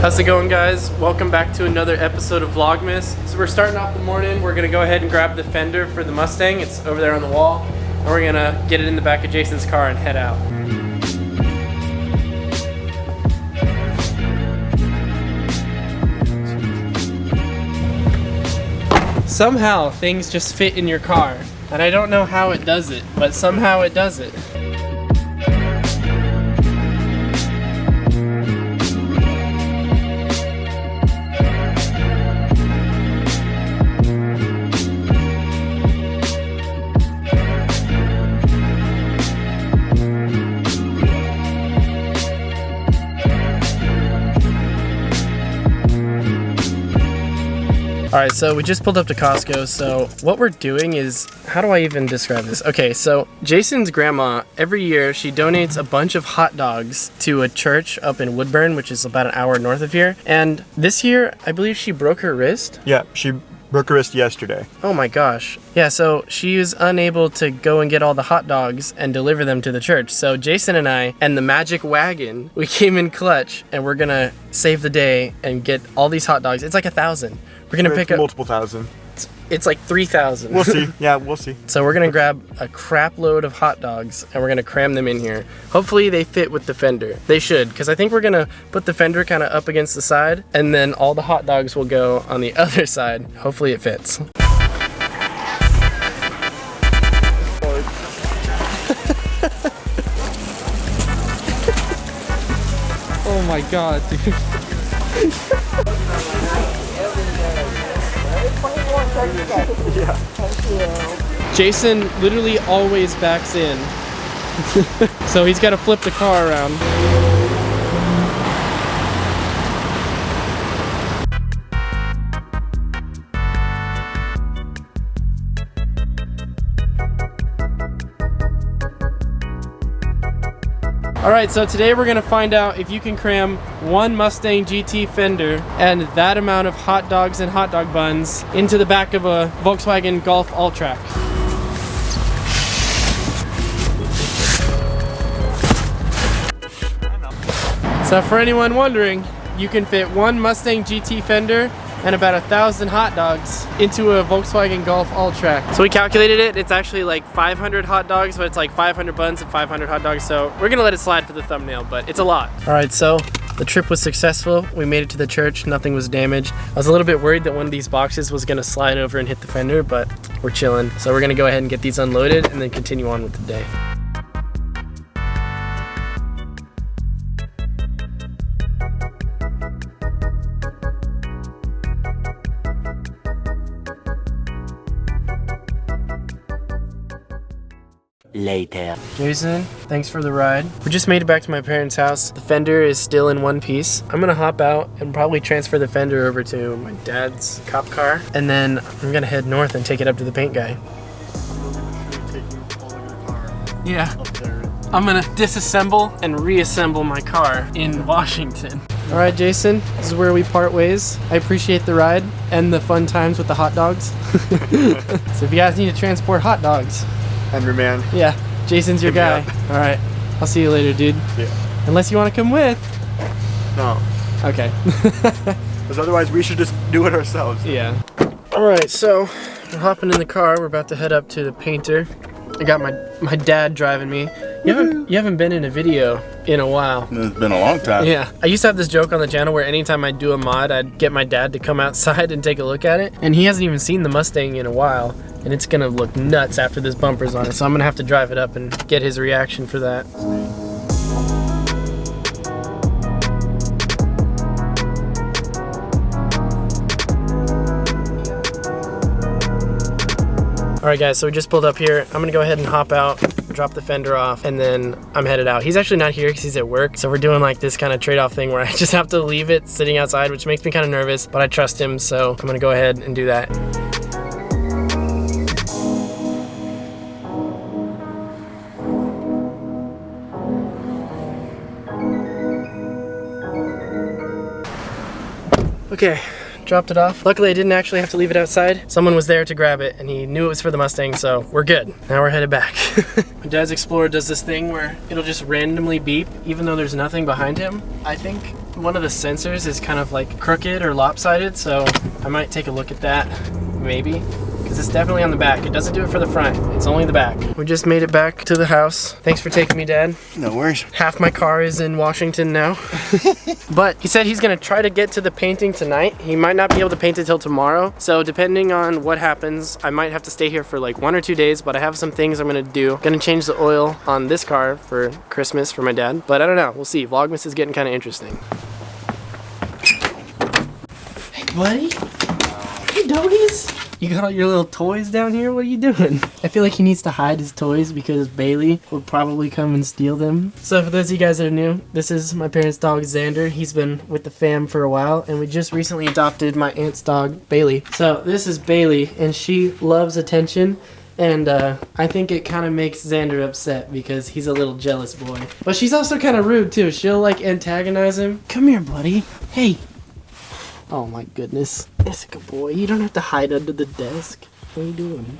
How's it going, guys? Welcome back to another episode of Vlogmas. So we're starting off the morning. We're gonna go ahead and grab the fender for the Mustang. It's over there on the wall. And we're gonna get it in the back of Jason's car and head out. Somehow things just fit in your car. And I don't know how it does it, but somehow it does it. Alright, so we just pulled up to Costco, so what we're doing is, how do I even describe this? Okay, so Jason's grandma, every year, she donates a bunch of hot dogs to a church up in Woodburn, which is about an hour north of here. And this year, I believe she broke her wrist? Yeah, she broke her wrist yesterday. Oh my gosh. Yeah, so she was unable to go and get all the hot dogs and deliver them to the church. So Jason and I and the magic wagon, we came in clutch and we're gonna save the day and get all these hot dogs. It's like 1,000. We're gonna pick up multiple thousand. It's like 3,000. We'll see. Yeah, we'll see. So we're gonna grab a crap load of hot dogs and we're gonna cram them in here. Hopefully they fit with the fender. They should, because I think we're gonna put the fender kind of up against the side and then all the hot dogs will go on the other side. Hopefully it fits. Oh my god, dude. Yeah. Thank you. Jason literally always backs in. So he's got to flip the car around. Alright, so today we're going to find out if you can cram one Mustang GT fender and that amount of hot dogs and hot dog buns into the back of a Volkswagen Golf Alltrack. So for anyone wondering, you can fit one Mustang GT fender and about 1,000 hot dogs into a Volkswagen Golf Alltrack. So we calculated it, it's actually like 500 hot dogs, but it's like 500 buns and 500 hot dogs, so we're gonna let it slide for the thumbnail, but it's a lot. All right, so the trip was successful. We made it to the church, nothing was damaged. I was a little bit worried that one of these boxes was gonna slide over and hit the fender, but we're chilling. So we're gonna go ahead and get these unloaded and then continue on with the day. Later. Jason, thanks for the ride. We just made it back to my parents' house. The fender is still in one piece. I'm gonna hop out and probably transfer the fender over to my dad's cop car. And then I'm gonna head north and take it up to the paint guy. Yeah. I'm gonna disassemble and reassemble my car in Washington. All right, Jason, this is where we part ways. I appreciate the ride and the fun times with the hot dogs. So if you guys need to transport hot dogs, Henry, man. yeah, Jason's your guy. All right, I'll see you later, dude. Yeah. Unless you want to come with. No. Okay. Because otherwise we should just do it ourselves. Yeah. All right, so we're hopping in the car. We're about to head up to the painter. I got my dad driving me. You haven't been in a video in a while. It's been a long time. Yeah. I used to have this joke on the channel where anytime I'd do a mod, I'd get my dad to come outside and take a look at it. And he hasn't even seen the Mustang in a while. And it's gonna look nuts after this bumper's on it. So I'm gonna have to drive it up and get his reaction for that. Alright guys, so we just pulled up here. I'm gonna go ahead and hop out, drop the fender off, and then I'm headed out. He's actually not here because he's at work, so we're doing like this kind of trade-off thing where I just have to leave it sitting outside, which makes me kind of nervous, but I trust him, so I'm gonna go ahead and do that. Okay, dropped it off. Luckily I didn't actually have to leave it outside. Someone was there to grab it and he knew it was for the Mustang, so we're good. Now we're headed back. My dad's Explorer does this thing where it'll just randomly beep even though there's nothing behind him. I think one of the sensors is kind of like crooked or lopsided, so I might take a look at that, maybe. Because it's definitely on the back. It doesn't do it for the front. It's only the back. We just made it back to the house. Thanks for taking me, Dad. No worries. Half my car is in Washington now. But he said he's gonna try to get to the painting tonight. He might not be able to paint it till tomorrow. So depending on what happens, I might have to stay here for like 1 or 2 days, but I have some things I'm gonna do. Gonna change the oil on this car for Christmas for my dad. But I don't know, we'll see. Vlogmas is getting kind of interesting. Hey, buddy. Hey, doggies. You got all your little toys down here? What are you doing? I feel like he needs to hide his toys because Bailey will probably come and steal them. So for those of you guys that are new, this is my parents' dog Xander. He's been with the fam for a while, and we just recently adopted my aunt's dog, Bailey. So this is Bailey, and she loves attention. And I think it kind of makes Xander upset because he's a little jealous boy. But she's also kind of rude too. She'll like antagonize him. Come here, buddy. Hey. Oh my goodness. That's a good boy. You don't have to hide under the desk. What are you doing?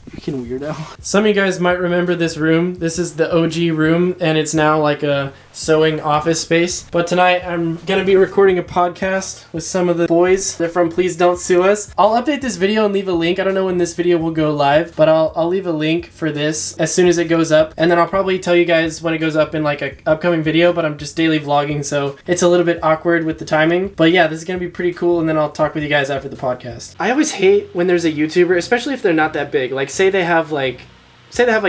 Freaking weirdo. Some of you guys might remember this room. This is the OG room, and it's now like a sewing office space. But tonight I'm gonna be recording a podcast with some of the boys. They're from Please Don't Sue Us. I'll update this video and leave a link. I don't know when this video will go live, but I'll leave a link for this as soon as it goes up. And then I'll probably tell you guys when it goes up in like an upcoming video, but I'm just daily vlogging, so it's a little bit awkward with the timing. But yeah, this is gonna be pretty cool, and then I'll talk with you guys after the podcast. I always hate when there's a YouTuber, especially if they're not that big. Like say they have like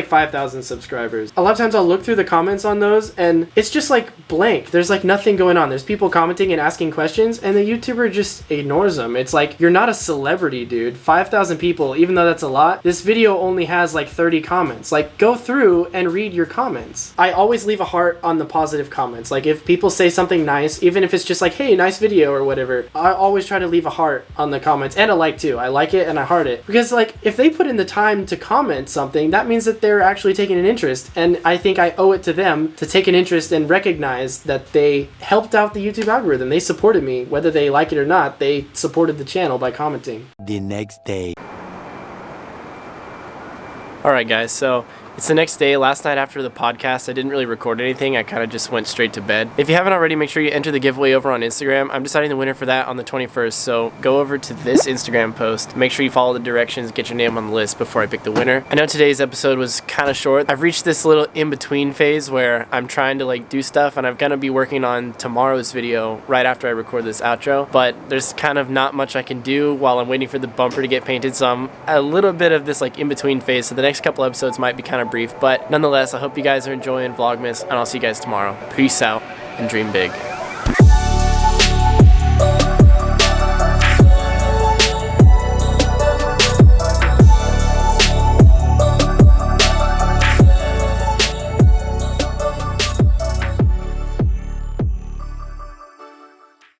5,000 subscribers. A lot of times I'll look through the comments on those and it's just like blank. There's like nothing going on. There's people commenting and asking questions and the YouTuber just ignores them. It's like, you're not a celebrity, dude. 5,000 people, even though that's a lot, this video only has like 30 comments. Like, go through and read your comments. I always leave a heart on the positive comments. Like if people say something nice, even if it's just like, hey, nice video or whatever, I always try to leave a heart on the comments, and a like too. I like it and I heart it. Because like, if they put in the time to comment something, that means that they're actually taking an interest, and I think I owe it to them to take an interest and recognize that they helped out the YouTube algorithm. They supported me, whether they like it or not. They supported the channel by commenting. The next day. Alright guys, so it's the next day. Last night after the podcast, I didn't really record anything. I kind of just went straight to bed. If you haven't already, make sure you enter the giveaway over on Instagram. I'm deciding the winner for that on the 21st, so go over to this Instagram post. Make sure you follow the directions, get your name on the list before I pick the winner. I know today's episode was kind of short. I've reached this little in-between phase where I'm trying to like do stuff, and I'm gonna be working on tomorrow's video right after I record this outro, but there's kind of not much I can do while I'm waiting for the bumper to get painted, so I'm a little bit of this like in-between phase, so the next couple episodes might be kind of brief, but nonetheless, I hope you guys are enjoying Vlogmas, and I'll see you guys tomorrow. Peace out, and dream big.